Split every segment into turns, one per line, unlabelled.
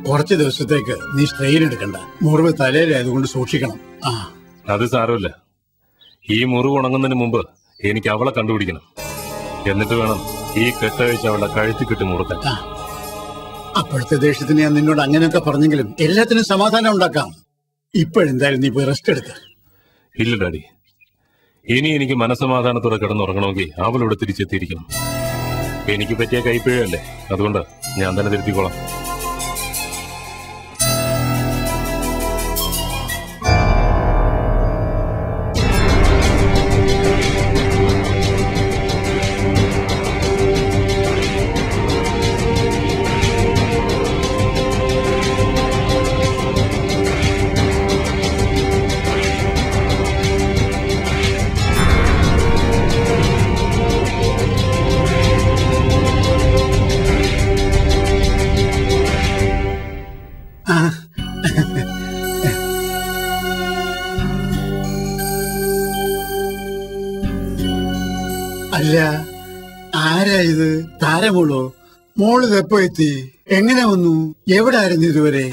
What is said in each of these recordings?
കുറച്ച് ദിവസത്തേക്ക് നീ സ്ട്രെയിൻ എടുക്കണ്ട. മുറിവ് തലയിലായതുകൊണ്ട് സൂക്ഷിക്കണം.
അത് സാരമില്ല. ഈ മുറിവ് ഉണങ്ങുന്നതിന് മുമ്പ് എനിക്ക് അവളെ കണ്ടുപിടിക്കണം. എന്നിട്ട് വേണം ഈ കെട്ടഴിച്ച് അവളുടെ കഴുത്തി കെട്ടി മുറുക്കാൻ.
അപ്പോഴത്തെ ദേഷ്യത്തിന് ഞാൻ നിന്നോട് അങ്ങനെയൊക്കെ പറഞ്ഞെങ്കിലും എല്ലാത്തിനും സമാധാനം ഉണ്ടാക്കാം. ഇപ്പോഴെന്തായാലും നീ പോയി റെസ്റ്റ് എടുക്ക.
ഇല്ല ഡാഡി, ഇനി എനിക്ക് മനസ്സമാധാനത്തോടെ കിടന്നുറങ്ങണമെങ്കിൽ അവളിവിടെ തിരിച്ചെത്തിയിരിക്കണം. എനിക്ക് പറ്റിയ കൈപ്പിഴയല്ലേ, അതുകൊണ്ട് ഞാൻ തന്നെ തിരുത്തിക്കോളാം.
അല്ല, ആരാ ഇത്? താരമോളോ? മോളിത് എപ്പോ എത്തി? എങ്ങനെ വന്നു? എവിടെ ആയിരുന്നു ഇതുവരെ?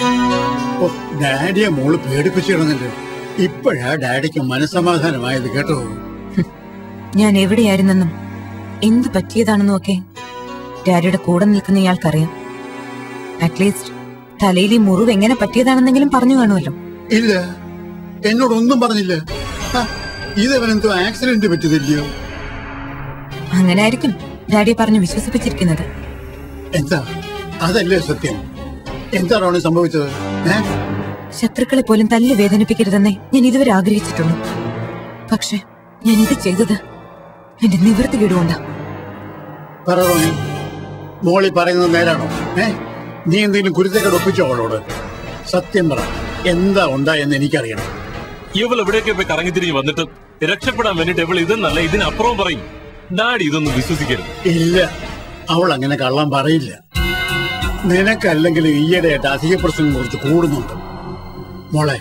ഓ, ഡാഡിയെ മോള് പേടിപ്പിച്ചിടുന്നല്ലോ. ഇപ്പോഴാ ഡാഡിക്ക് മനസ്സമാധാനമായത് കേട്ടോ.
ഞാൻ എവിടെയായിരുന്നെന്നും എന്ത് പറ്റിയതാണെന്നും ഒക്കെ ഡാഡിയുടെ കൂടെ നിൽക്കുന്ന ഇയാൾക്കറിയാം. അറ്റ്ലീസ്റ്റ് തലയിലെ മുറിവ് എങ്ങനെ പറ്റിയതാണെന്നെങ്കിലും പറഞ്ഞു കാണുമല്ലോ.
ഇല്ല, എന്നോടൊന്നും പറഞ്ഞില്ല. ഇതവനെന്തോ ആക്സിഡന്റ് പറ്റിയതില്ലയോ?
അങ്ങനെ ആയിരിക്കും ഡാഡിയെ പറഞ്ഞു വിശ്വസിപ്പിച്ചിരിക്കുന്നത്.
എന്താ? അതല്ലേ സത്യം? എന്താണ് സംഭവിച്ചത്?
ശത്രുക്കളെ പോലും തല്ലി വേദനിപ്പിക്കരുതെന്നേ ഞാൻ ഇതുവരെ ആഗ്രഹിച്ചിട്ടുള്ളൂ. പക്ഷെ ഞാൻ ഇത് ചെയ്തത് എന്റെ നിവൃത്തി കേടുകൊണ്ടാ.
പറയണോ? മോളി പറയുന്നത് നേരാണോ? നീ എന്തെങ്കിലും കുരുത്തക്കേട് ഒപ്പിച്ചോ അവളോട്? സത്യം പറ, എന്താ ഉണ്ടായെന്ന് എനിക്കറിയണം.
ഇവൾ എവിടെയൊക്കെ പോയി കറങ്ങിത്തിരിഞ്ഞ് വന്നിട്ട് രക്ഷപ്പെടാൻ വേണ്ടിട്ട് ഇവൾ ഇതെന്നല്ല ഇതിനപ്പുറവും പറയും. ഡാഡി ഇതൊന്നും വിശ്വസിക്കരുത്.
ഇല്ല, അവൾ അങ്ങനെ കള്ളം പറയില്ല. നിനക്കല്ലെങ്കിൽ ഈയിടെയായിട്ട് അധിക പ്രശ്നം കുറച്ച് കൂടുന്നുണ്ട്. മോളെ,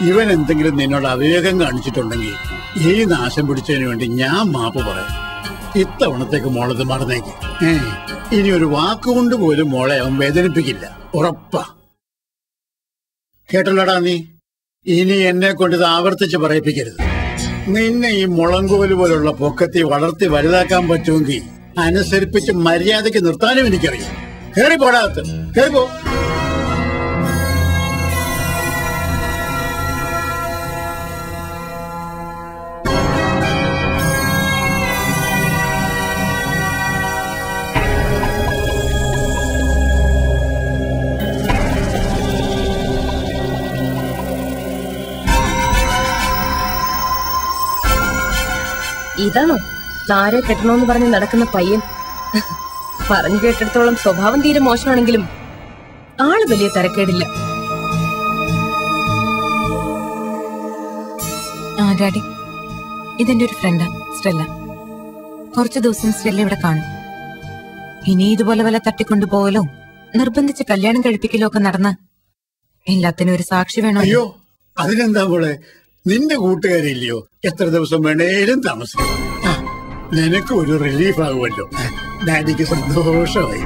ഇവൻ എന്തെങ്കിലും നിന്നോട് അവിവേകം കാണിച്ചിട്ടുണ്ടെങ്കിൽ ഈ നാശം പിടിച്ചതിന് വേണ്ടി ഞാൻ മാപ്പ് പറയാം. ഇത്തവണത്തേക്ക് മോളത് മറന്നേക്ക്. ഇനി ഒരു വാക്കുകൊണ്ട് പോലും മോളെ അവൻ വേദനിപ്പിക്കില്ല, ഉറപ്പാ. കേട്ടല്ലോടാ നീ? ഇനി എന്നെ കൊണ്ട് ഇത് ആവർത്തിച്ച് പറയിപ്പിക്കരുത്. നിന്നെ ഈ മുളങ്കോല് പോലുള്ള പൊക്കത്തി വളർത്തി വലുതാക്കാൻ പറ്റുമെങ്കിൽ അനുസരിപ്പിച്ച് മര്യാദയ്ക്ക് നിർത്താനും എനിക്കറിയാം. കേറിപ്പോടാകത്ത്, കേറിപ്പോ.
ഇതാണോ താരെ കെട്ടണോന്ന് പറഞ്ഞ് നടക്കുന്ന പയ്യൻ? പറഞ്ഞു കേട്ടിടത്തോളം സ്വഭാവം തീരെ മോശമാണെങ്കിലും ആള് വലിയ തരക്കേടില്ല.
ഡാഡി, ഇതെന്റെ ഒരു ഫ്രണ്ടാ സ്റ്റെല്ല. കുറച്ചു ദിവസം സ്റ്റെല്ല ഇവിടെ കാണും. ഇനി ഇതുപോലെ വല്ല തട്ടിക്കൊണ്ടുപോകലോ നിർബന്ധിച്ച് കല്യാണം കഴിപ്പിക്കലോ ഒക്കെ നടന്ന് എല്ലാത്തിനും ഒരു സാക്ഷി വേണോ?
അയ്യോ, അതിനെന്താ മോളെ, നിന്റെ കൂട്ടുകാരില്ലയോ? എത്ര ദിവസം വേണേലും താമസിക്കും. നിനക്ക് ഒരു റിലീഫ് ആകുമല്ലോ. ഡാഡിക്ക് സന്തോഷമായി.